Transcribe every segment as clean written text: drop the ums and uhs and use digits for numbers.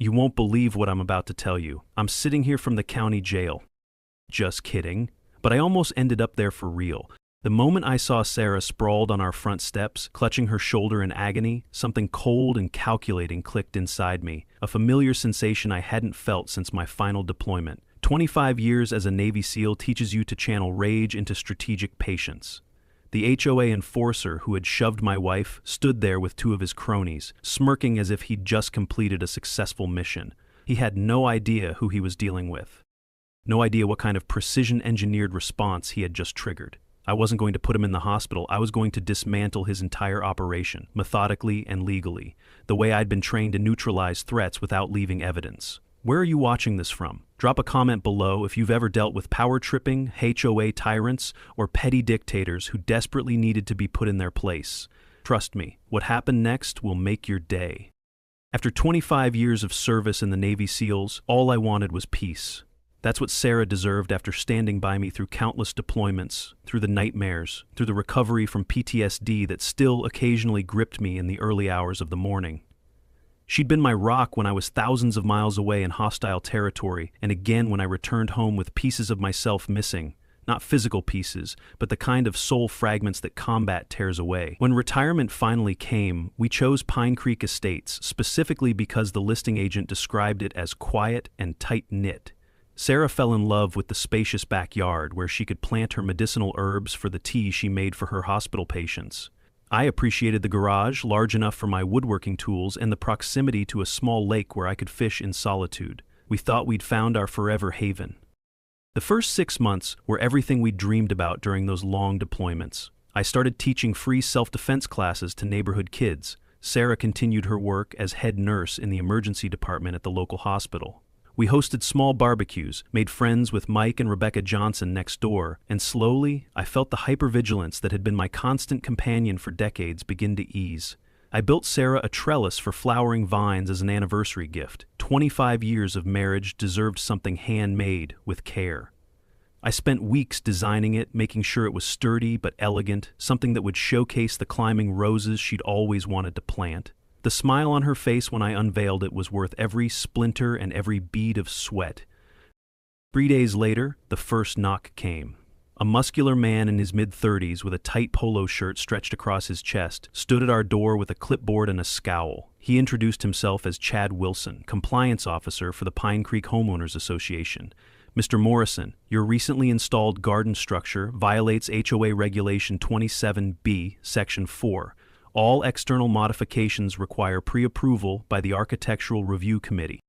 You won't believe what I'm about to tell you. I'm sitting here from the county jail. Just kidding. But I almost ended up there for real. The moment I saw Sarah sprawled on our front steps, clutching her shoulder in agony, something cold and calculating clicked inside me, a familiar sensation I hadn't felt since my final deployment. 25 years as a Navy SEAL teaches you to channel rage into strategic patience. The HOA enforcer who had shoved my wife stood there with two of his cronies, smirking as if he'd just completed a successful mission. He had no idea who he was dealing with. No idea what kind of precision-engineered response he had just triggered. I wasn't going to put him in the hospital. I was going to dismantle his entire operation, methodically and legally, the way I'd been trained to neutralize threats without leaving evidence. Where are you watching this from? Drop a comment below if you've ever dealt with power-tripping, HOA tyrants, or petty dictators who desperately needed to be put in their place. Trust me, what happened next will make your day. After 25 years of service in the Navy SEALs, all I wanted was peace. That's what Sarah deserved after standing by me through countless deployments, through the nightmares, through the recovery from PTSD that still occasionally gripped me in the early hours of the morning. She'd been my rock when I was thousands of miles away in hostile territory, and again when I returned home with pieces of myself missing. Not physical pieces, but the kind of soul fragments that combat tears away. When retirement finally came, we chose Pine Creek Estates, specifically because the listing agent described it as quiet and tight-knit. Sarah fell in love with the spacious backyard where she could plant her medicinal herbs for the tea she made for her hospital patients. I appreciated the garage, large enough for my woodworking tools, and the proximity to a small lake where I could fish in solitude. We thought we'd found our forever haven. The first 6 months were everything we'd dreamed about during those long deployments. I started teaching free self-defense classes to neighborhood kids. Sarah continued her work as head nurse in the emergency department at the local hospital. We hosted small barbecues, made friends with Mike and Rebecca Johnson next door, and slowly, I felt the hypervigilance that had been my constant companion for decades begin to ease. I built Sarah a trellis for flowering vines as an anniversary gift. 25 years of marriage deserved something handmade with care. I spent weeks designing it, making sure it was sturdy but elegant, something that would showcase the climbing roses she'd always wanted to plant. The smile on her face when I unveiled it was worth every splinter and every bead of sweat. 3 days later, the first knock came. A muscular man in his mid-30s with a tight polo shirt stretched across his chest stood at our door with a clipboard and a scowl. He introduced himself as Chad Wilson, compliance officer for the Pine Creek Homeowners Association. Mr. Morrison, your recently installed garden structure violates HOA Regulation 27B, Section 4. All external modifications require pre-approval by the Architectural Review Committee.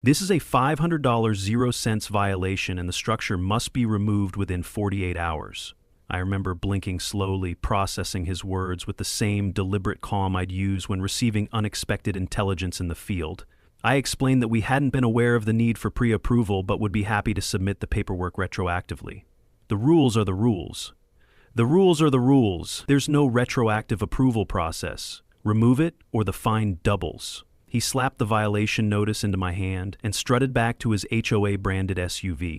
This is a $500 0 violation and the structure must be removed within 48 hours. I remember blinking slowly, processing his words with the same deliberate calm I'd use when receiving unexpected intelligence in the field. I explained that we hadn't been aware of the need for pre-approval but would be happy to submit the paperwork retroactively. The rules are the rules. The rules are the rules. There's no retroactive approval process. Remove it or the fine doubles. He slapped the violation notice into my hand and strutted back to his HOA-branded SUV.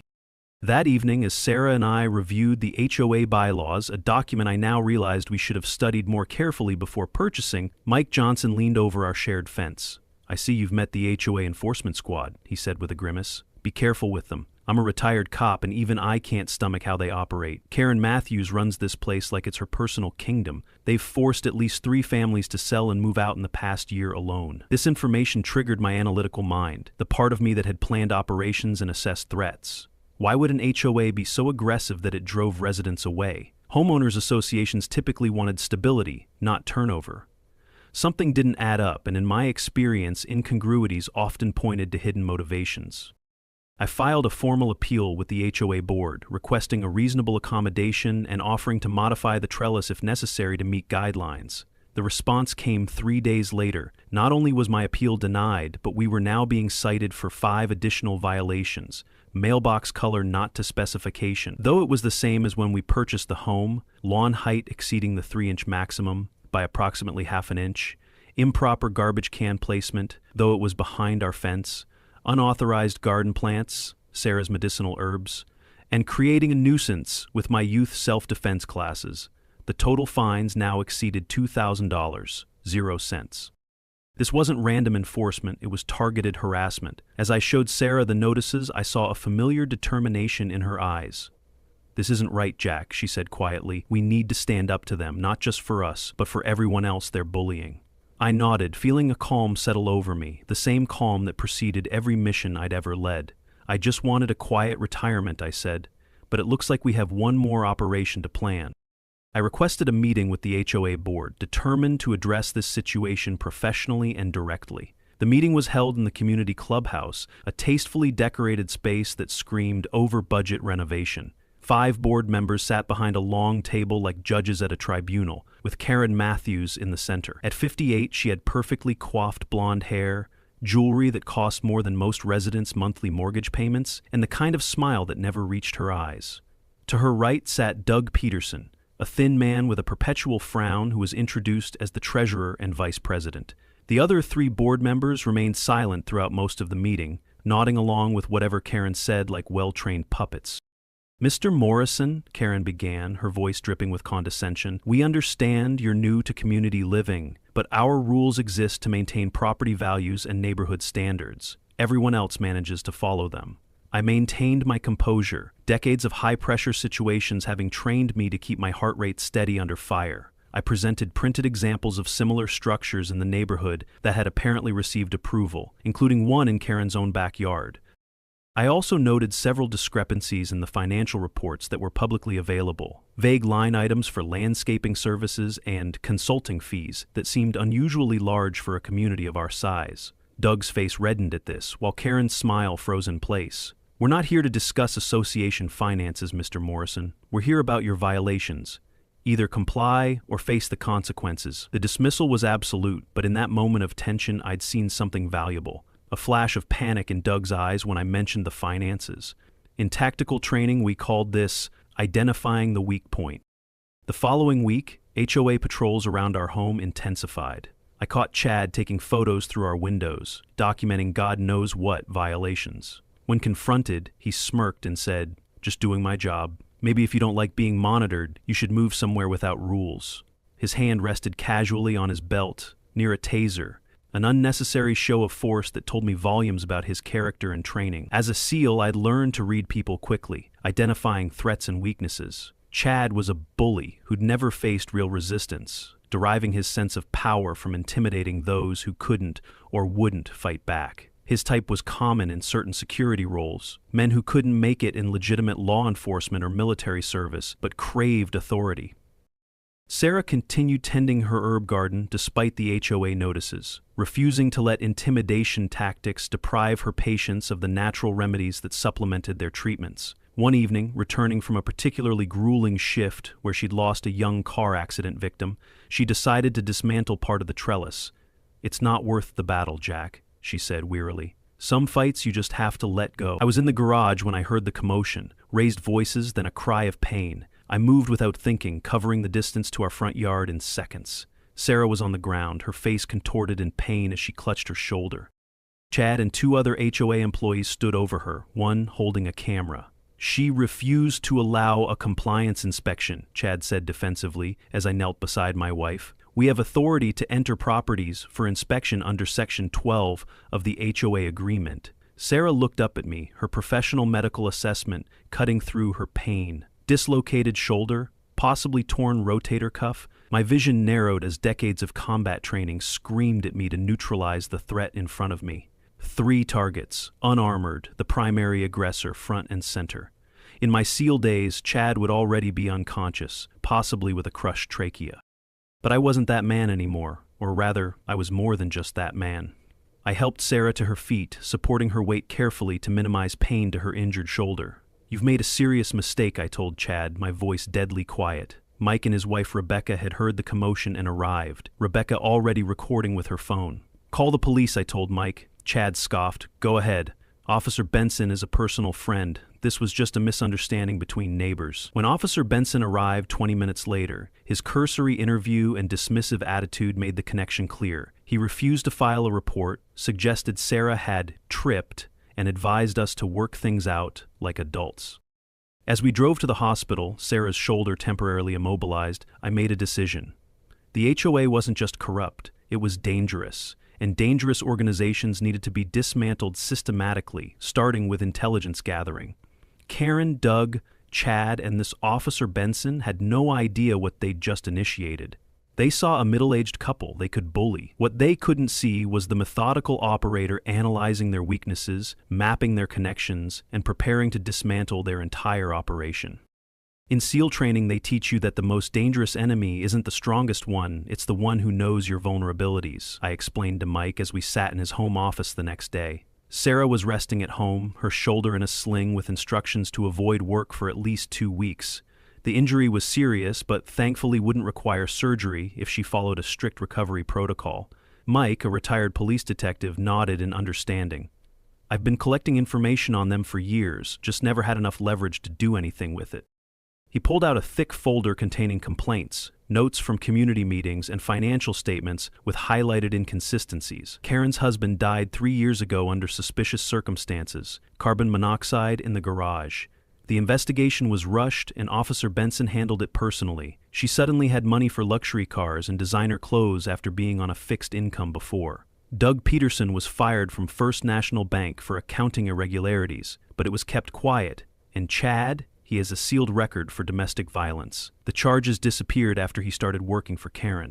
That evening, as Sarah and I reviewed the HOA bylaws, a document I now realized we should have studied more carefully before purchasing, Mike Johnson leaned over our shared fence. "I see you've met the HOA enforcement squad," he said with a grimace. "Be careful with them. I'm a retired cop and even I can't stomach how they operate. Karen Matthews runs this place like it's her personal kingdom. They've forced at least 3 families to sell and move out in the past year alone." This information triggered my analytical mind, the part of me that had planned operations and assessed threats. Why would an HOA be so aggressive that it drove residents away? Homeowners associations typically wanted stability, not turnover. Something didn't add up, and in my experience, incongruities often pointed to hidden motivations. I filed a formal appeal with the HOA board, requesting a reasonable accommodation and offering to modify the trellis if necessary to meet guidelines. The response came 3 days later. Not only was my appeal denied, but we were now being cited for 5 additional violations. Mailbox color not to specification, though it was the same as when we purchased the home, lawn height exceeding the 3-inch maximum by approximately ½ an inch, improper garbage can placement, though it was behind our fence, unauthorized garden plants, Sarah's medicinal herbs, and creating a nuisance with my youth self-defense classes. The total fines now exceeded $2,000, 0 cents. This wasn't random enforcement, it was targeted harassment. As I showed Sarah the notices, I saw a familiar determination in her eyes. "This isn't right, Jack," she said quietly. "We need to stand up to them, not just for us, but for everyone else they're bullying." I nodded, feeling a calm settle over me, the same calm that preceded every mission I'd ever led. "I just wanted a quiet retirement," I said, "but it looks like we have one more operation to plan." I requested a meeting with the HOA board, determined to address this situation professionally and directly. The meeting was held in the community clubhouse, a tastefully decorated space that screamed over-budget renovation. 5 board members sat behind a long table like judges at a tribunal, with Karen Matthews in the center. At 58, she had perfectly coiffed blonde hair, jewelry that cost more than most residents' monthly mortgage payments, and the kind of smile that never reached her eyes. To her right sat Doug Peterson, a thin man with a perpetual frown who was introduced as the treasurer and vice president. The other 3 board members remained silent throughout most of the meeting, nodding along with whatever Karen said like well-trained puppets. "Mr. Morrison," Karen began, her voice dripping with condescension, "we understand you're new to community living, but our rules exist to maintain property values and neighborhood standards. Everyone else manages to follow them." I maintained my composure, decades of high-pressure situations having trained me to keep my heart rate steady under fire. I presented printed examples of similar structures in the neighborhood that had apparently received approval, including one in Karen's own backyard. I also noted several discrepancies in the financial reports that were publicly available, vague line items for landscaping services and consulting fees that seemed unusually large for a community of our size. Doug's face reddened at this, while Karen's smile froze in place. "We're not here to discuss association finances, Mr. Morrison. We're here about your violations. Either comply or face the consequences." The dismissal was absolute, but in that moment of tension I'd seen something valuable. A flash of panic in Doug's eyes when I mentioned the finances. In tactical training we called this identifying the weak point. The following week, HOA patrols around our home intensified. I caught Chad taking photos through our windows, documenting God knows what violations. When confronted, he smirked and said, "Just doing my job. Maybe if you don't like being monitored, you should move somewhere without rules." His hand rested casually on his belt, near a taser, an unnecessary show of force that told me volumes about his character and training. As a SEAL, I'd learned to read people quickly, identifying threats and weaknesses. Chad was a bully who'd never faced real resistance, deriving his sense of power from intimidating those who couldn't or wouldn't fight back. His type was common in certain security roles, men who couldn't make it in legitimate law enforcement or military service, but craved authority. Sarah continued tending her herb garden despite the HOA notices, refusing to let intimidation tactics deprive her patients of the natural remedies that supplemented their treatments. One evening, returning from a particularly grueling shift where she'd lost a young car accident victim, she decided to dismantle part of the trellis. "It's not worth the battle, Jack," she said wearily. "Some fights you just have to let go." I was in the garage when I heard the commotion, raised voices, then a cry of pain. I moved without thinking, covering the distance to our front yard in seconds. Sarah was on the ground, her face contorted in pain as she clutched her shoulder. Chad and 2 other HOA employees stood over her, one holding a camera. "She refused to allow a compliance inspection," Chad said defensively as I knelt beside my wife. "We have authority to enter properties for inspection under Section 12 of the HOA agreement." Sarah looked up at me, her professional medical assessment cutting through her pain. Dislocated shoulder, possibly torn rotator cuff. My vision narrowed as decades of combat training screamed at me to neutralize the threat in front of me. 3 targets, unarmored, the primary aggressor front and center. In my SEAL days, Chad would already be unconscious, possibly with a crushed trachea. But I wasn't that man anymore, or rather, I was more than just that man. I helped Sarah to her feet, supporting her weight carefully to minimize pain to her injured shoulder. "You've made a serious mistake," I told Chad, my voice deadly quiet. Mike and his wife Rebecca had heard the commotion and arrived, Rebecca already recording with her phone. "Call the police," I told Mike. Chad scoffed. "Go ahead. Officer Benson is a personal friend. This was just a misunderstanding between neighbors." When Officer Benson arrived 20 minutes later, his cursory interview and dismissive attitude made the connection clear. He refused to file a report, suggested Sarah had tripped, and advised us to work things out like adults. As we drove to the hospital, Sarah's shoulder temporarily immobilized, I made a decision. The HOA wasn't just corrupt, it was dangerous, and dangerous organizations needed to be dismantled systematically, starting with intelligence gathering. Karen, Doug, Chad, and this Officer Benson had no idea what they'd just initiated. They saw a middle-aged couple they could bully. What they couldn't see was the methodical operator analyzing their weaknesses, mapping their connections, and preparing to dismantle their entire operation. In SEAL training, they teach you that the most dangerous enemy isn't the strongest one, it's the one who knows your vulnerabilities, I explained to Mike as we sat in his home office the next day. Sarah was resting at home, her shoulder in a sling with instructions to avoid work for at least 2 weeks. The injury was serious, but thankfully wouldn't require surgery if she followed a strict recovery protocol. Mike, a retired police detective, nodded in understanding. I've been collecting information on them for years, just never had enough leverage to do anything with it. He pulled out a thick folder containing complaints, notes from community meetings, and financial statements with highlighted inconsistencies. Karen's husband died 3 years ago under suspicious circumstances, carbon monoxide in the garage. The investigation was rushed, and Officer Benson handled it personally. She suddenly had money for luxury cars and designer clothes after being on a fixed income before. Doug Peterson was fired from First National Bank for accounting irregularities, but it was kept quiet. And Chad? He has a sealed record for domestic violence. The charges disappeared after he started working for Karen.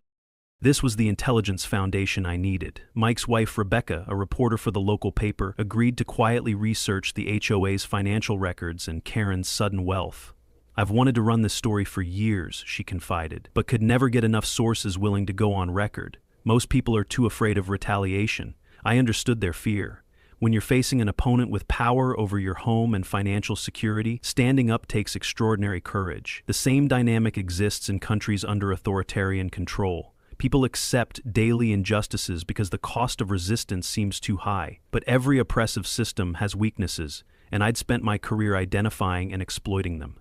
This was the intelligence foundation I needed. Mike's wife, Rebecca, a reporter for the local paper, agreed to quietly research the HOA's financial records and Karen's sudden wealth. I've wanted to run this story for years, she confided, but could never get enough sources willing to go on record. Most people are too afraid of retaliation. I understood their fear. When you're facing an opponent with power over your home and financial security, standing up takes extraordinary courage. The same dynamic exists in countries under authoritarian control. People accept daily injustices because the cost of resistance seems too high. But every oppressive system has weaknesses, and I'd spent my career identifying and exploiting them.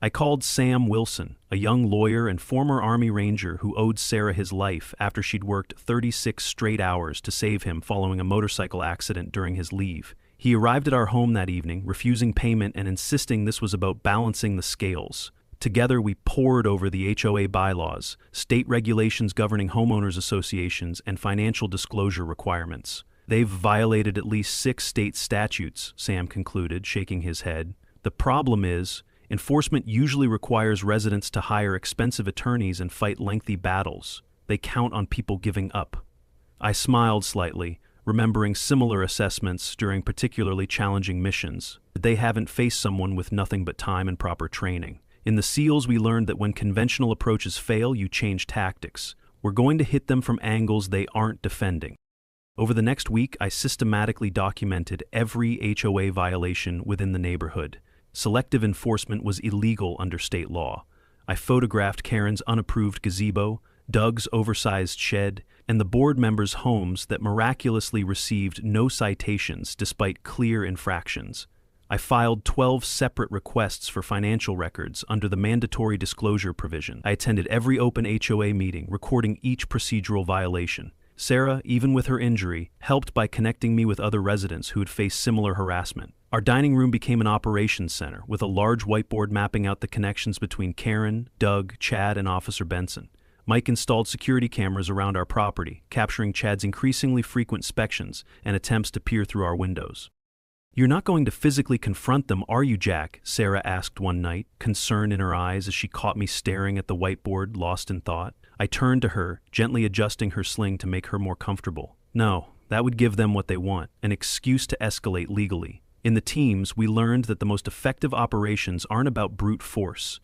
I called Sam Wilson, a young lawyer and former Army Ranger who owed Sarah his life after she'd worked 36 straight hours to save him following a motorcycle accident during his leave. He arrived at our home that evening, refusing payment and insisting this was about balancing the scales. Together, we pored over the HOA bylaws, state regulations governing homeowners associations, and financial disclosure requirements. They've violated at least 6 state statutes, Sam concluded, shaking his head. The problem is, enforcement usually requires residents to hire expensive attorneys and fight lengthy battles. They count on people giving up. I smiled slightly, remembering similar assessments during particularly challenging missions. They haven't faced someone with nothing but time and proper training. In the SEALs, we learned that when conventional approaches fail, you change tactics. We're going to hit them from angles they aren't defending. Over the next week, I systematically documented every HOA violation within the neighborhood. Selective enforcement was illegal under state law. I photographed Karen's unapproved gazebo, Doug's oversized shed, and the board members' homes that miraculously received no citations despite clear infractions. I filed 12 separate requests for financial records under the mandatory disclosure provision. I attended every open HOA meeting, recording each procedural violation. Sarah, even with her injury, helped by connecting me with other residents who had faced similar harassment. Our dining room became an operations center, with a large whiteboard mapping out the connections between Karen, Doug, Chad, and Officer Benson. Mike installed security cameras around our property, capturing Chad's increasingly frequent inspections and attempts to peer through our windows. "You're not going to physically confront them, are you, Jack?" Sarah asked one night, concern in her eyes as she caught me staring at the whiteboard, lost in thought. I turned to her, gently adjusting her sling to make her more comfortable. "No, that would give them what they want, an excuse to escalate legally." In the teams, we learned that the most effective operations aren't about brute force.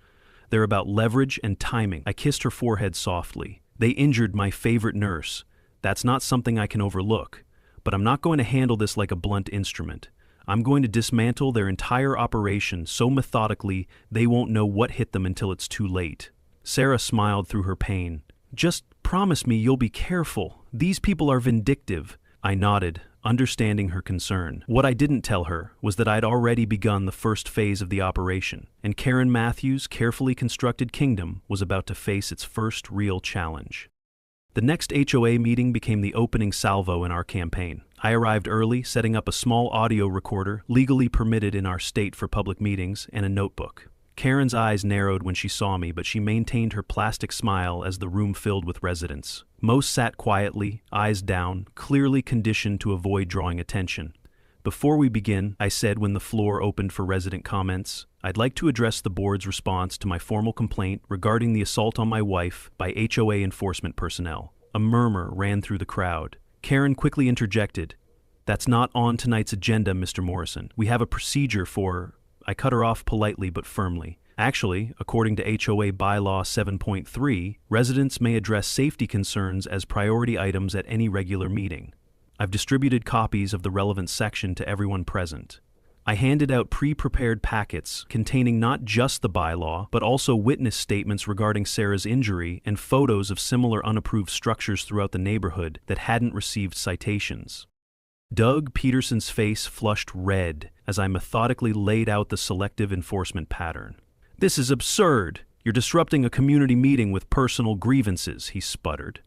They're about leverage and timing. I kissed her forehead softly. They injured my favorite nurse. That's not something I can overlook. But I'm not going to handle this like a blunt instrument. I'm going to dismantle their entire operation so methodically they won't know what hit them until it's too late. Sarah smiled through her pain. "Just promise me you'll be careful. These people are vindictive." I nodded, understanding her concern. What I didn't tell her was that I'd already begun the first phase of the operation, and Karen Matthews' carefully constructed kingdom was about to face its first real challenge. The next HOA meeting became the opening salvo in our campaign. I arrived early, setting up a small audio recorder legally permitted in our state for public meetings and a notebook. Karen's eyes narrowed when she saw me, but she maintained her plastic smile as the room filled with residents. Most sat quietly, eyes down, clearly conditioned to avoid drawing attention. "Before we begin," I said when the floor opened for resident comments, "I'd like to address the board's response to my formal complaint regarding the assault on my wife by HOA enforcement personnel." A murmur ran through the crowd. Karen quickly interjected, "That's not on tonight's agenda, Mr. Morrison. We have a procedure for—" I cut her off politely but firmly. Actually, according to HOA Bylaw 7.3, residents may address safety concerns as priority items at any regular meeting. I've distributed copies of the relevant section to everyone present. I handed out pre-prepared packets containing not just the bylaw, but also witness statements regarding Sarah's injury and photos of similar unapproved structures throughout the neighborhood that hadn't received citations. Doug Peterson's face flushed red as I methodically laid out the selective enforcement pattern. "This is absurd. You're disrupting a community meeting with personal grievances," he sputtered.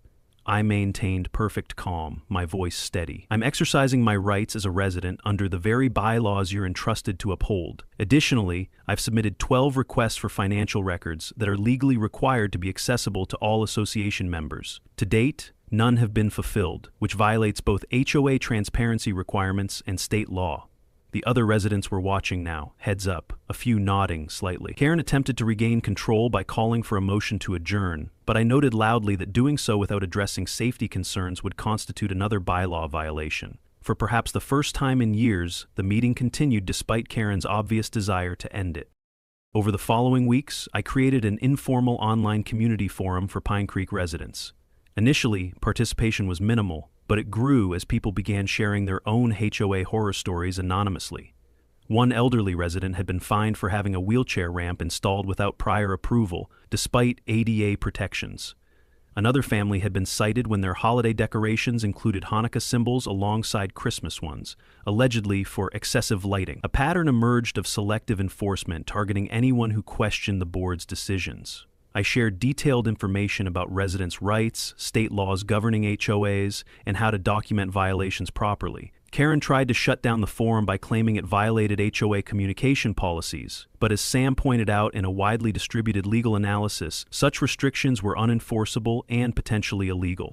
I maintained perfect calm, my voice steady. "I'm exercising my rights as a resident under the very bylaws you're entrusted to uphold. Additionally, I've submitted 12 requests for financial records that are legally required to be accessible to all association members. To date, none have been fulfilled, which violates both HOA transparency requirements and state law." The other residents were watching now, heads up, a few nodding slightly. Karen attempted to regain control by calling for a motion to adjourn, but I noted loudly that doing so without addressing safety concerns would constitute another bylaw violation. For perhaps the first time in years, the meeting continued despite Karen's obvious desire to end it. Over the following weeks, I created an informal online community forum for Pine Creek residents. Initially, participation was minimal, but it grew as people began sharing their own HOA horror stories anonymously. One elderly resident had been fined for having a wheelchair ramp installed without prior approval, despite ADA protections. Another family had been cited when their holiday decorations included Hanukkah symbols alongside Christmas ones, allegedly for excessive lighting. A pattern emerged of selective enforcement targeting anyone who questioned the board's decisions. I shared detailed information about residents' rights, state laws governing HOAs, and how to document violations properly. Karen tried to shut down the forum by claiming it violated HOA communication policies, but as Sam pointed out in a widely distributed legal analysis, such restrictions were unenforceable and potentially illegal.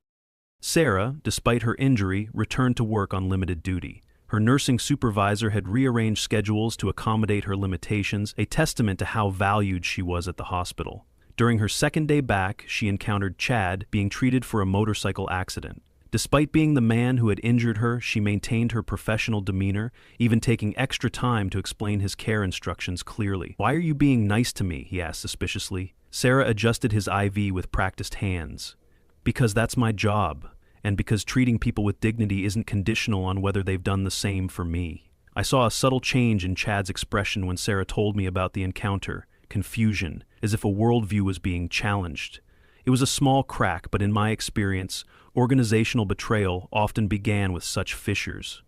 Sarah, despite her injury, returned to work on limited duty. Her nursing supervisor had rearranged schedules to accommodate her limitations, a testament to how valued she was at the hospital. During her second day back, she encountered Chad being treated for a motorcycle accident. Despite being the man who had injured her, she maintained her professional demeanor, even taking extra time to explain his care instructions clearly. "Why are you being nice to me?" he asked suspiciously. Sarah adjusted his IV with practiced hands. "Because that's my job, and because treating people with dignity isn't conditional on whether they've done the same for me." I saw a subtle change in Chad's expression when Sarah told me about the encounter. Confusion, as if a worldview was being challenged. It was a small crack, but in my experience, organizational betrayal often began with such fissures.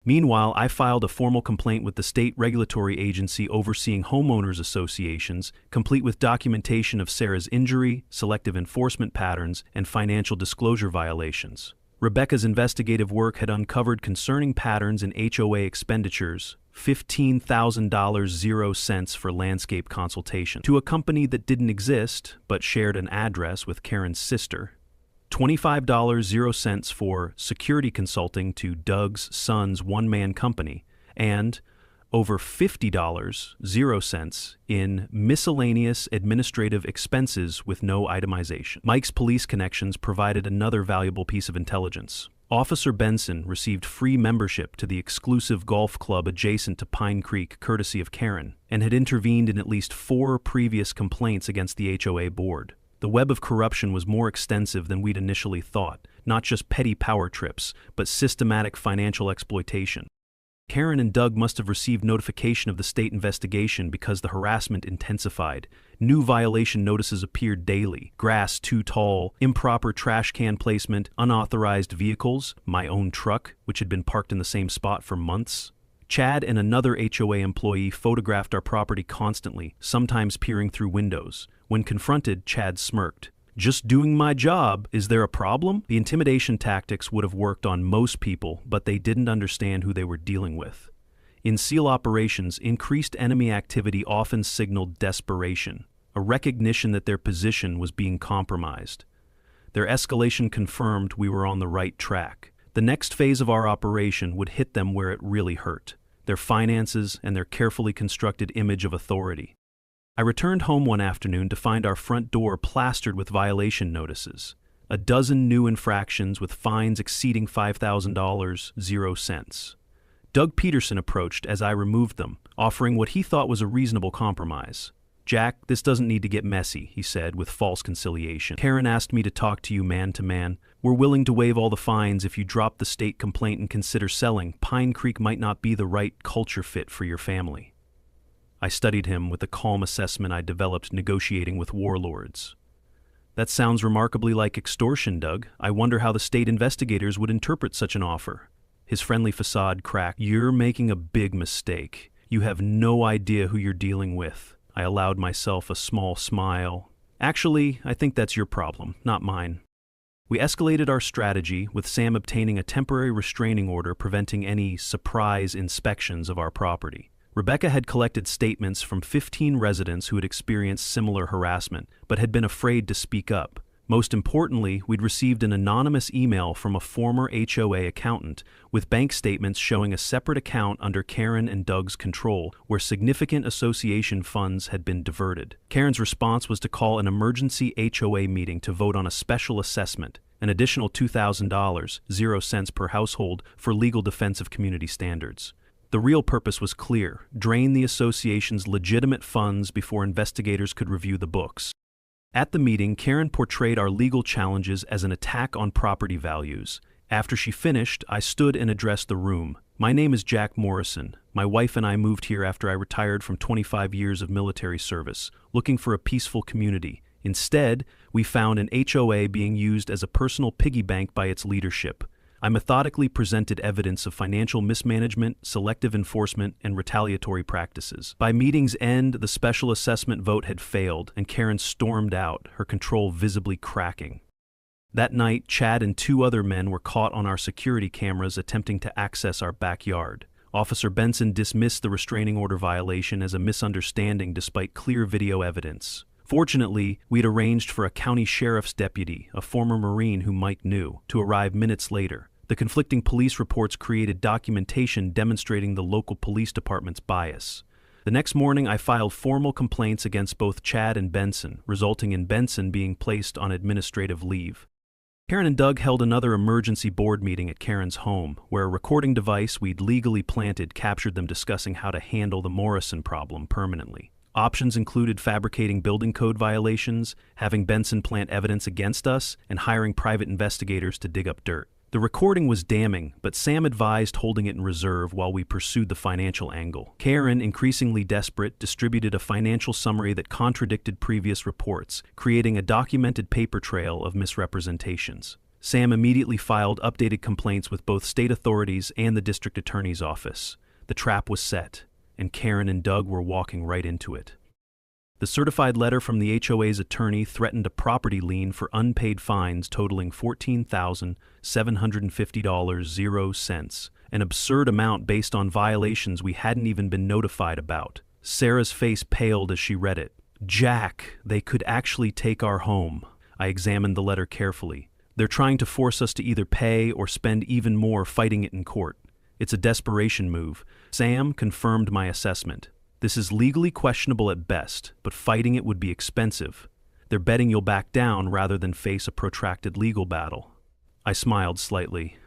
Meanwhile, I filed a formal complaint with the state regulatory agency overseeing homeowners associations, complete with documentation of Sarah's injury, selective enforcement patterns, and financial disclosure violations. Rebecca's investigative work had uncovered concerning patterns in HOA expenditures, $15,000 for landscape consultation to a company that didn't exist but shared an address with Karen's sister, $25.00 for security consulting to Doug's son's one-man company, and over $50.00 in miscellaneous administrative expenses with no itemization. Mike's police connections provided another valuable piece of intelligence. Officer Benson received free membership to the exclusive golf club adjacent to Pine Creek courtesy of Karen, and had intervened in at least 4 previous complaints against the HOA board. The web of corruption was more extensive than we'd initially thought, not just petty power trips, but systematic financial exploitation. Karen and Doug must have received notification of the state investigation because the harassment intensified. New violation notices appeared daily: grass too tall, improper trash can placement, unauthorized vehicles, my own truck, which had been parked in the same spot for months. Chad and another HOA employee photographed our property constantly, sometimes peering through windows. When confronted, Chad smirked. "Just doing my job. Is there a problem?" The intimidation tactics would have worked on most people, but they didn't understand who they were dealing with. In SEAL operations, increased enemy activity often signaled desperation, a recognition that their position was being compromised. Their escalation confirmed we were on the right track. The next phase of our operation would hit them where it really hurt: their finances and their carefully constructed image of authority. I returned home one afternoon to find our front door plastered with violation notices. A dozen new infractions with fines exceeding $5,000, 0 cents. Doug Peterson approached as I removed them, offering what he thought was a reasonable compromise. "Jack, this doesn't need to get messy," he said with false conciliation. "Karen asked me to talk to you man to man. We're willing to waive all the fines if you drop the state complaint and consider selling. Pine Creek might not be the right culture fit for your family." I studied him with the calm assessment I developed negotiating with warlords. "That sounds remarkably like extortion, Doug. I wonder how the state investigators would interpret such an offer." His friendly facade cracked. "You're making a big mistake. You have no idea who you're dealing with." I allowed myself a small smile. "Actually, I think that's your problem, not mine." We escalated our strategy, with Sam obtaining a temporary restraining order preventing any surprise inspections of our property. Rebecca had collected statements from 15 residents who had experienced similar harassment, but had been afraid to speak up. Most importantly, we'd received an anonymous email from a former HOA accountant with bank statements showing a separate account under Karen and Doug's control where significant association funds had been diverted. Karen's response was to call an emergency HOA meeting to vote on a special assessment, an additional $2,000, 0 cents per household, for legal defense of community standards. The real purpose was clear: drain the association's legitimate funds before investigators could review the books. At the meeting, Karen portrayed our legal challenges as an attack on property values. After she finished, I stood and addressed the room. "My name is Jack Morrison. My wife and I moved here after I retired from 25 years of military service, looking for a peaceful community. Instead, we found an HOA being used as a personal piggy bank by its leadership. I methodically presented evidence of financial mismanagement, selective enforcement, and retaliatory practices. By meeting's end, the special assessment vote had failed, and Karen stormed out, her control visibly cracking. That night, Chad and 2 other men were caught on our security cameras attempting to access our backyard. Officer Benson dismissed the restraining order violation as a misunderstanding despite clear video evidence. Fortunately, we'd arranged for a county sheriff's deputy, a former Marine who Mike knew, to arrive minutes later. The conflicting police reports created documentation demonstrating the local police department's bias. The next morning, I filed formal complaints against both Chad and Benson, resulting in Benson being placed on administrative leave. Karen and Doug held another emergency board meeting at Karen's home, where a recording device we'd legally planted captured them discussing how to handle the Morrison problem permanently. Options included fabricating building code violations, having Benson plant evidence against us, and hiring private investigators to dig up dirt. The recording was damning, but Sam advised holding it in reserve while we pursued the financial angle. Karen, increasingly desperate, distributed a financial summary that contradicted previous reports, creating a documented paper trail of misrepresentations. Sam immediately filed updated complaints with both state authorities and the district attorney's office. The trap was set, and Karen and Doug were walking right into it. The certified letter from the HOA's attorney threatened a property lien for unpaid fines totaling $14,750, 0 cents, an absurd amount based on violations we hadn't even been notified about. Sarah's face paled as she read it. "Jack, they could actually take our home." I examined the letter carefully. "They're trying to force us to either pay or spend even more fighting it in court. It's a desperation move." Sam confirmed my assessment. "This is legally questionable at best, but fighting it would be expensive. They're betting you'll back down rather than face a protracted legal battle." I smiled slightly.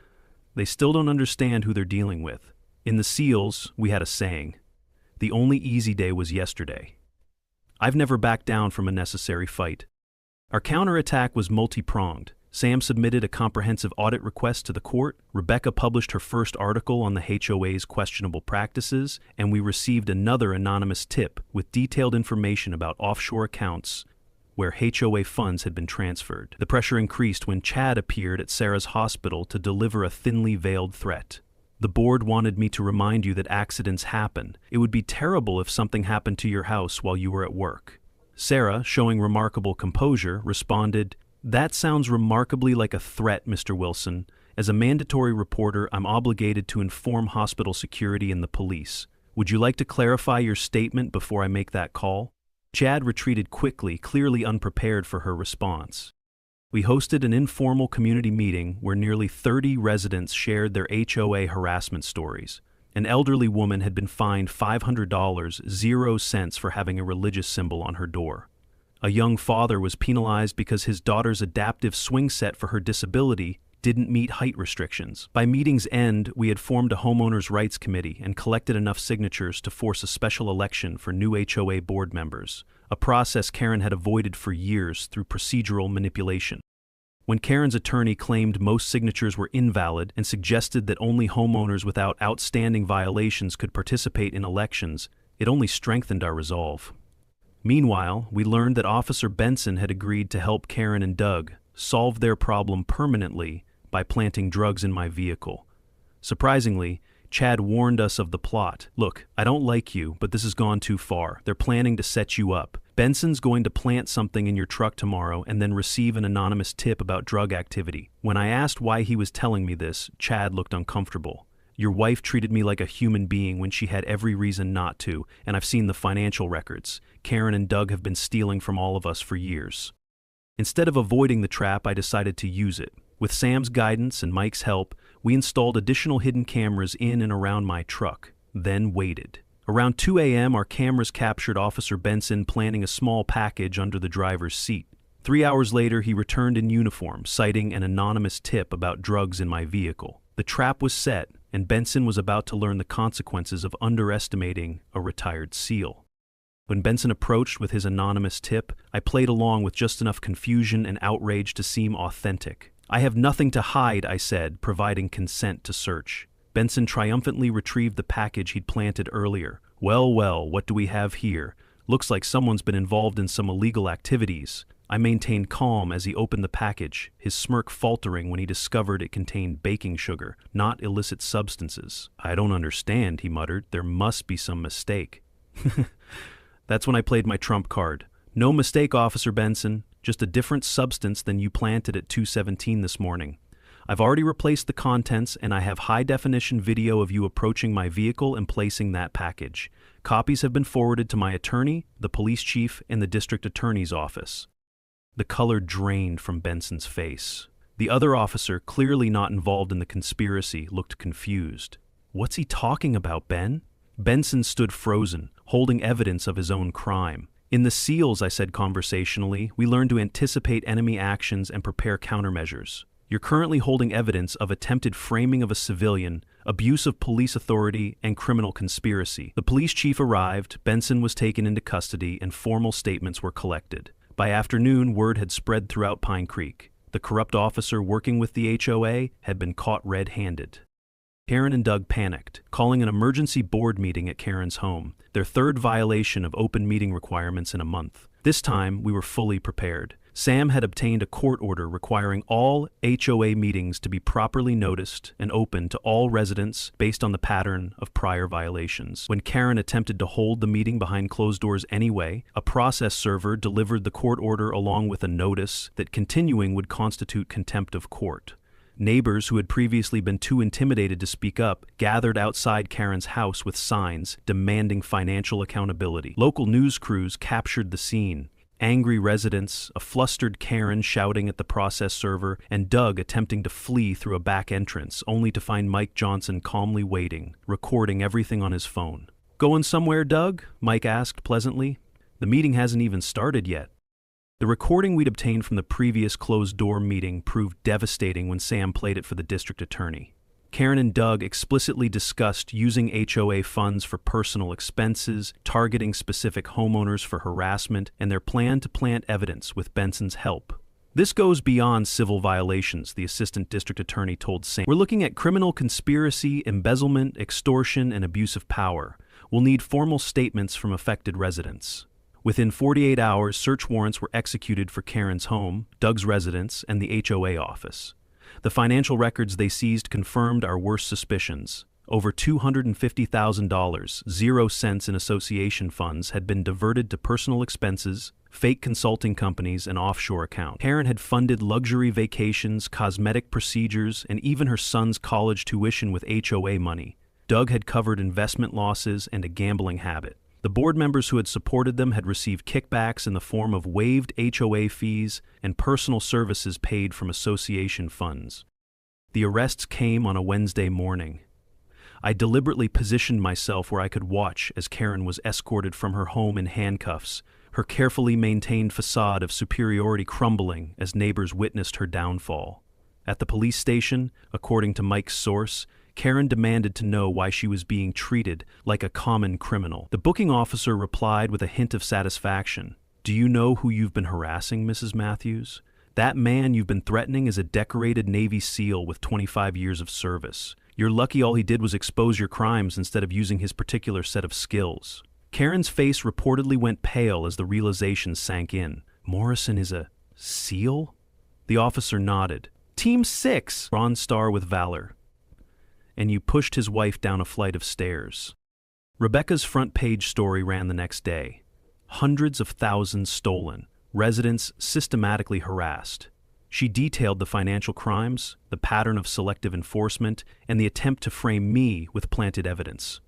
They still don't understand who they're dealing with. In the SEALs, we had a saying: "The only easy day was yesterday." I've never backed down from a necessary fight. Our counterattack was multi-pronged. Sam submitted a comprehensive audit request to the court, Rebecca published her first article on the HOA's questionable practices, and we received another anonymous tip with detailed information about offshore accounts where HOA funds had been transferred. The pressure increased when Chad appeared at Sarah's hospital to deliver a thinly veiled threat. "The board wanted me to remind you that accidents happen. It would be terrible if something happened to your house while you were at work." Sarah, showing remarkable composure, responded, "That sounds remarkably like a threat, Mr. Wilson. As a mandatory reporter, I'm obligated to inform hospital security and the police. Would you like to clarify your statement before I make that call? Chad retreated quickly, clearly unprepared for her response. We hosted an informal community meeting where nearly 30 residents shared their HOA harassment stories. An elderly woman had been fined $500, 0 cents for having a religious symbol on her door. A young father was penalized because his daughter's adaptive swing set for her disability didn't meet height restrictions. By meeting's end, we had formed a homeowners' rights committee and collected enough signatures to force a special election for new HOA board members, a process Karen had avoided for years through procedural manipulation. When Karen's attorney claimed most signatures were invalid and suggested that only homeowners without outstanding violations could participate in elections, it only strengthened our resolve. Meanwhile, we learned that Officer Benson had agreed to help Karen and Doug solve their problem permanently by planting drugs in my vehicle. Surprisingly, Chad warned us of the plot. Look, I don't like you, but this has gone too far. They're planning to set you up. Benson's going to plant something in your truck tomorrow and then receive an anonymous tip about drug activity. When I asked why he was telling me this, Chad looked uncomfortable. Your wife treated me like a human being when she had every reason not to, and I've seen the financial records. Karen and Doug have been stealing from all of us for years. Instead of avoiding the trap, I decided to use it. With Sam's guidance and Mike's help, we installed additional hidden cameras in and around my truck, then waited. Around 2 a.m., our cameras captured Officer Benson planting a small package under the driver's seat. 3 hours later, he returned in uniform, citing an anonymous tip about drugs in my vehicle. The trap was set, and Benson was about to learn the consequences of underestimating a retired SEAL. When Benson approached with his anonymous tip, I played along with just enough confusion and outrage to seem authentic. I have nothing to hide, I said, providing consent to search. Benson triumphantly retrieved the package he'd planted earlier. Well, what do we have here? Looks like someone's been involved in some illegal activities. I maintained calm as he opened the package, his smirk faltering when he discovered it contained baking sugar, not illicit substances. I don't understand, he muttered. There must be some mistake. That's when I played my trump card. No mistake, Officer Benson. Just a different substance than you planted at 2:17 this morning. I've already replaced the contents, and I have high-definition video of you approaching my vehicle and placing that package. Copies have been forwarded to my attorney, the police chief, and the district attorney's office. The color drained from Benson's face. The other officer, clearly not involved in the conspiracy, looked confused. What's he talking about, Ben? Benson stood frozen, holding evidence of his own crime. In the SEALs, I said conversationally, we learn to anticipate enemy actions and prepare countermeasures. You're currently holding evidence of attempted framing of a civilian, abuse of police authority, and criminal conspiracy. The police chief arrived, Benson was taken into custody, and formal statements were collected. By afternoon, word had spread throughout Pine Creek. The corrupt officer working with the HOA had been caught red-handed. Karen and Doug panicked, calling an emergency board meeting at Karen's home, their third violation of open meeting requirements in a month. This time, we were fully prepared. Sam had obtained a court order requiring all HOA meetings to be properly noticed and open to all residents based on the pattern of prior violations. When Karen attempted to hold the meeting behind closed doors anyway, a process server delivered the court order along with a notice that continuing would constitute contempt of court. Neighbors who had previously been too intimidated to speak up gathered outside Karen's house with signs demanding financial accountability. Local news crews captured the scene. Angry residents, a flustered Karen shouting at the process server, and Doug attempting to flee through a back entrance, only to find Mike Johnson calmly waiting, recording everything on his phone. "Going somewhere, Doug?" Mike asked pleasantly. "The meeting hasn't even started yet." The recording we'd obtained from the previous closed-door meeting proved devastating when Sam played it for the district attorney. Karen and Doug explicitly discussed using HOA funds for personal expenses, targeting specific homeowners for harassment, and their plan to plant evidence with Benson's help. "This goes beyond civil violations," the assistant district attorney told Sam. "We're looking at criminal conspiracy, embezzlement, extortion, and abuse of power. We'll need formal statements from affected residents." Within 48 hours, search warrants were executed for Karen's home, Doug's residence, and the HOA office. The financial records they seized confirmed our worst suspicions. Over $250,000, 0 cents in association funds, had been diverted to personal expenses, fake consulting companies, and offshore accounts. Karen had funded luxury vacations, cosmetic procedures, and even her son's college tuition with HOA money. Doug had covered investment losses and a gambling habit. The board members who had supported them had received kickbacks in the form of waived HOA fees and personal services paid from association funds. The arrests came on a Wednesday morning. I deliberately positioned myself where I could watch as Karen was escorted from her home in handcuffs, her carefully maintained facade of superiority crumbling as neighbors witnessed her downfall. At the police station, according to Mike's source, Karen demanded to know why she was being treated like a common criminal. The booking officer replied with a hint of satisfaction. "Do you know who you've been harassing, Mrs. Matthews? That man you've been threatening is a decorated Navy SEAL with 25 years of service. You're lucky all he did was expose your crimes instead of using his particular set of skills." Karen's face reportedly went pale as the realization sank in. Morrison is a SEAL? The officer nodded. Team 6, Bronze Star with Valor. And you pushed his wife down a flight of stairs. Rebecca's front page story ran the next day. Hundreds of thousands stolen, residents systematically harassed. She detailed the financial crimes, the pattern of selective enforcement, and the attempt to frame me with planted evidence.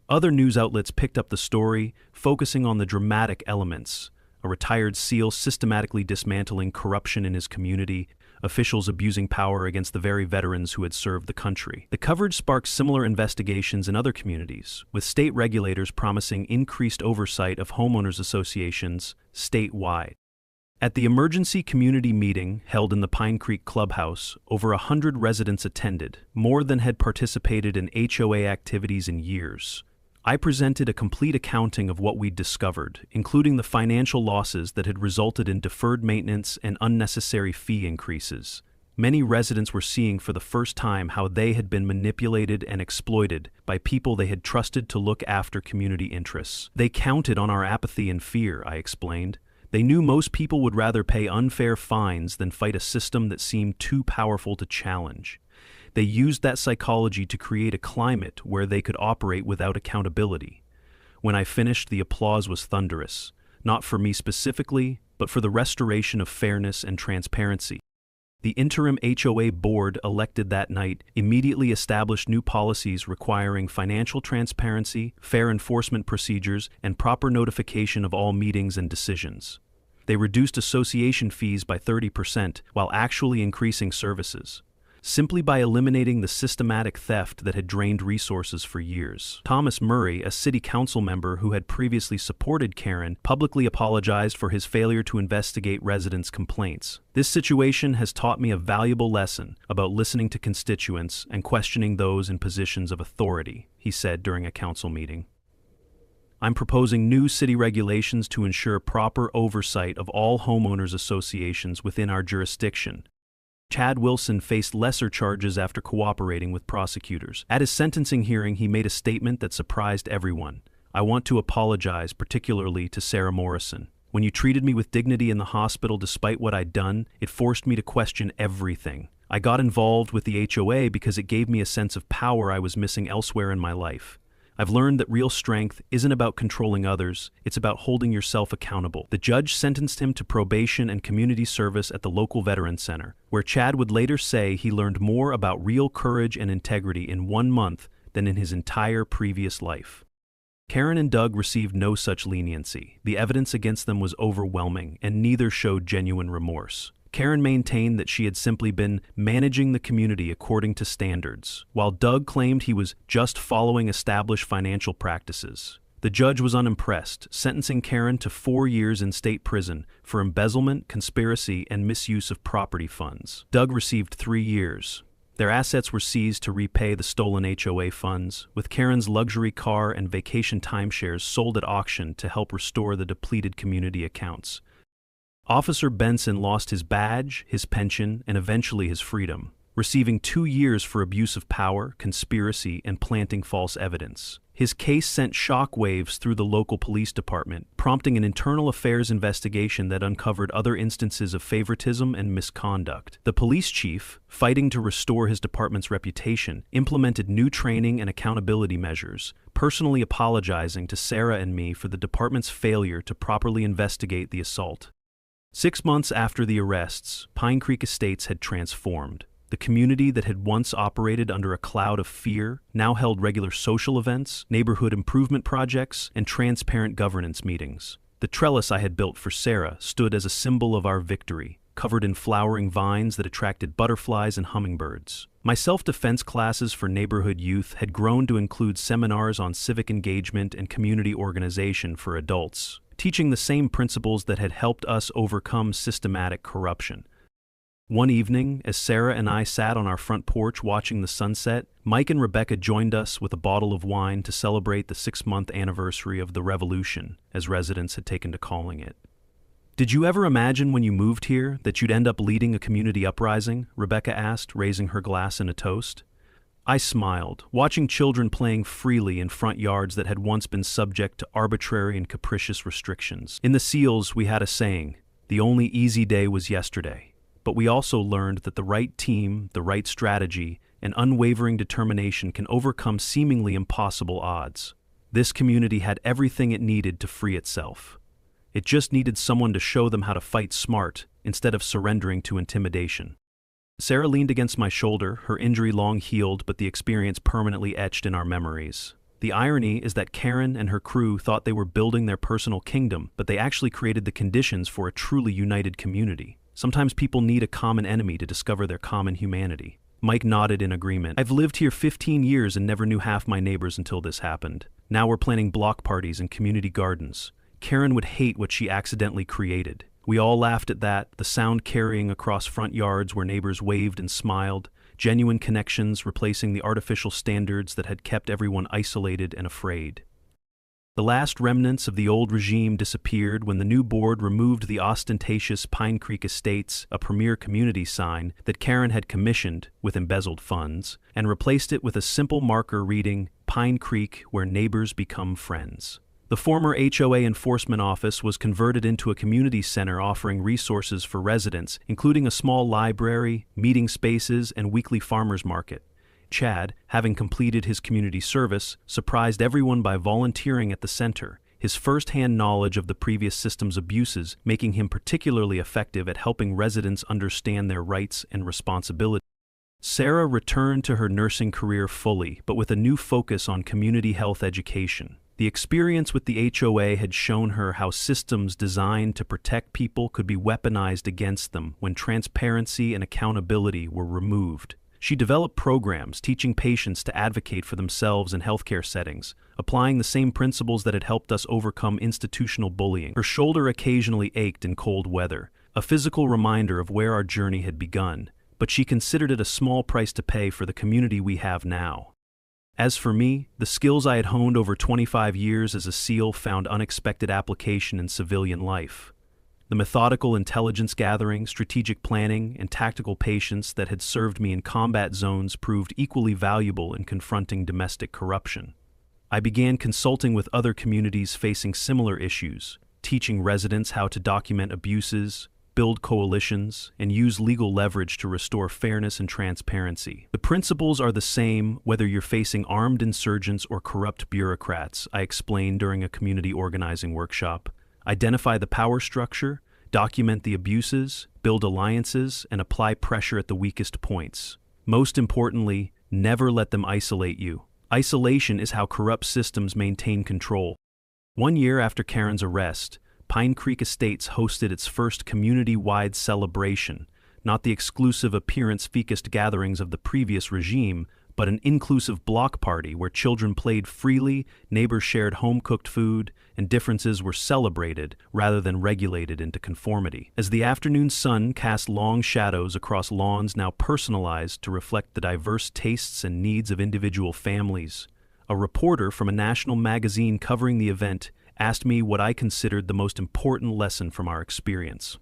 Other news outlets picked up the story, focusing on the dramatic elements: a retired SEAL systematically dismantling corruption in his community, officials abusing power against the very veterans who had served the country. The coverage sparked similar investigations in other communities, with state regulators promising increased oversight of homeowners associations statewide. At the emergency community meeting held in the Pine Creek Clubhouse, over 100 residents attended, more than had participated in HOA activities in years. I presented a complete accounting of what we'd discovered, including the financial losses that had resulted in deferred maintenance and unnecessary fee increases. Many residents were seeing for the first time how they had been manipulated and exploited by people they had trusted to look after community interests. They counted on our apathy and fear, I explained. They knew most people would rather pay unfair fines than fight a system that seemed too powerful to challenge. They used that psychology to create a climate where they could operate without accountability. When I finished, the applause was thunderous, not for me specifically, but for the restoration of fairness and transparency. The interim HOA board elected that night immediately established new policies requiring financial transparency, fair enforcement procedures, and proper notification of all meetings and decisions. They reduced association fees by 30% while actually increasing services, simply by eliminating the systematic theft that had drained resources for years. Thomas Murray, a city council member who had previously supported Karen, publicly apologized for his failure to investigate residents' complaints. "This situation has taught me a valuable lesson about listening to constituents and questioning those in positions of authority," he said during a council meeting. "I'm proposing new city regulations to ensure proper oversight of all homeowners associations within our jurisdiction." Chad Wilson faced lesser charges after cooperating with prosecutors. At his sentencing hearing, he made a statement that surprised everyone. "I want to apologize particularly to Sarah Morrison. When you treated me with dignity in the hospital despite what I'd done, it forced me to question everything. I got involved with the HOA because it gave me a sense of power I was missing elsewhere in my life. I've learned that real strength isn't about controlling others, it's about holding yourself accountable." The judge sentenced him to probation and community service at the local Veterans Center, where Chad would later say he learned more about real courage and integrity in 1 month than in his entire previous life. Karen and Doug received no such leniency. The evidence against them was overwhelming, and neither showed genuine remorse. Karen maintained that she had simply been managing the community according to standards, while Doug claimed he was just following established financial practices. The judge was unimpressed, sentencing Karen to 4 years in state prison for embezzlement, conspiracy, and misuse of property funds. Doug received 3 years. Their assets were seized to repay the stolen HOA funds, with Karen's luxury car and vacation timeshares sold at auction to help restore the depleted community accounts. Officer Benson lost his badge, his pension, and eventually his freedom. receiving 2 years for abuse of power, conspiracy, and planting false evidence. His case sent shockwaves through the local police department, prompting an internal affairs investigation that uncovered other instances of favoritism and misconduct. The police chief, fighting to restore his department's reputation, implemented new training and accountability measures, personally apologizing to Sarah and me for the department's failure to properly investigate the assault. 6 months after the arrests, Pine Creek Estates had transformed. The community that had once operated under a cloud of fear now held regular social events, neighborhood improvement projects, and transparent governance meetings. The trellis I had built for Sarah stood as a symbol of our victory, covered in flowering vines that attracted butterflies and hummingbirds. My self-defense classes for neighborhood youth had grown to include seminars on civic engagement and community organization for adults, teaching the same principles that had helped us overcome systematic corruption. One evening, as Sarah and I sat on our front porch watching the sunset, Mike and Rebecca joined us with a bottle of wine to celebrate the 6-month anniversary of the revolution, as residents had taken to calling it. "Did you ever imagine when you moved here that you'd end up leading a community uprising?" Rebecca asked, raising her glass in a toast. I smiled, watching children playing freely in front yards that had once been subject to arbitrary and capricious restrictions. In the SEALs, we had a saying, "The only easy day was yesterday." But we also learned that the right team, the right strategy, and unwavering determination can overcome seemingly impossible odds. This community had everything it needed to free itself. It just needed someone to show them how to fight smart instead of surrendering to intimidation. Sarah leaned against my shoulder, her injury long healed but the experience permanently etched in our memories. The irony is that Karen and her crew thought they were building their personal kingdom, but they actually created the conditions for a truly united community. Sometimes people need a common enemy to discover their common humanity. Mike nodded in agreement. "I've lived here 15 years and never knew half my neighbors until this happened. Now we're planning block parties and community gardens. Karen would hate what she accidentally created." We all laughed at that, the sound carrying across front yards where neighbors waved and smiled, genuine connections replacing the artificial standards that had kept everyone isolated and afraid. The last remnants of the old regime disappeared when the new board removed the ostentatious Pine Creek Estates, a premier community sign that Karen had commissioned with embezzled funds, and replaced it with a simple marker reading, "Pine Creek, where neighbors become friends." The former HOA enforcement office was converted into a community center offering resources for residents, including a small library, meeting spaces, and weekly farmers market. Chad, having completed his community service, surprised everyone by volunteering at the center, his first-hand knowledge of the previous system's abuses making him particularly effective at helping residents understand their rights and responsibilities. Sarah returned to her nursing career fully, but with a new focus on community health education. The experience with the HOA had shown her how systems designed to protect people could be weaponized against them when transparency and accountability were removed. She developed programs teaching patients to advocate for themselves in healthcare settings, applying the same principles that had helped us overcome institutional bullying. Her shoulder occasionally ached in cold weather, a physical reminder of where our journey had begun, but she considered it a small price to pay for the community we have now. As for me, the skills I had honed over 25 years as a SEAL found unexpected application in civilian life. The methodical intelligence gathering, strategic planning, and tactical patience that had served me in combat zones proved equally valuable in confronting domestic corruption. I began consulting with other communities facing similar issues, teaching residents how to document abuses, build coalitions, and use legal leverage to restore fairness and transparency. The principles are the same whether you're facing armed insurgents or corrupt bureaucrats, I explained during a community organizing workshop. Identify the power structure, document the abuses, build alliances, and apply pressure at the weakest points. Most importantly, never let them isolate you. Isolation is how corrupt systems maintain control. 1 year after Karen's arrest, Pine Creek Estates hosted its first community-wide celebration, not the exclusive appearance-focused gatherings of the previous regime, but an inclusive block party where children played freely, neighbors shared home-cooked food, and differences were celebrated rather than regulated into conformity. As the afternoon sun cast long shadows across lawns now personalized to reflect the diverse tastes and needs of individual families, a reporter from a national magazine covering the event asked me what I considered the most important lesson from our experience.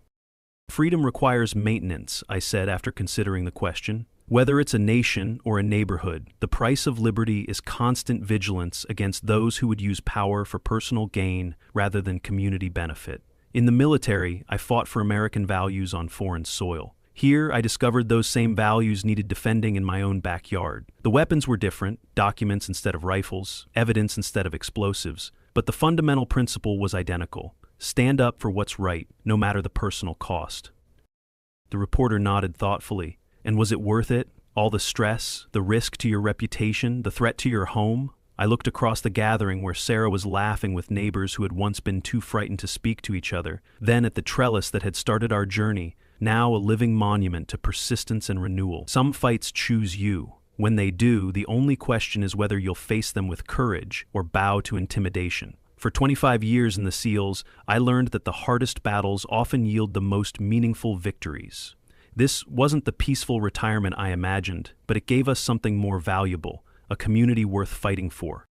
"Freedom requires maintenance," I said after considering the question. Whether it's a nation or a neighborhood, the price of liberty is constant vigilance against those who would use power for personal gain rather than community benefit. In the military, I fought for American values on foreign soil. Here, I discovered those same values needed defending in my own backyard. The weapons were different, documents instead of rifles, evidence instead of explosives, but the fundamental principle was identical. Stand up for what's right, no matter the personal cost. The reporter nodded thoughtfully. And was it worth it? All the stress, the risk to your reputation, the threat to your home? I looked across the gathering where Sarah was laughing with neighbors who had once been too frightened to speak to each other, then at the trellis that had started our journey, now a living monument to persistence and renewal. Some fights choose you. When they do, the only question is whether you'll face them with courage or bow to intimidation. For 25 years in the SEALs, I learned that the hardest battles often yield the most meaningful victories. This wasn't the peaceful retirement I imagined, but it gave us something more valuable, a community worth fighting for.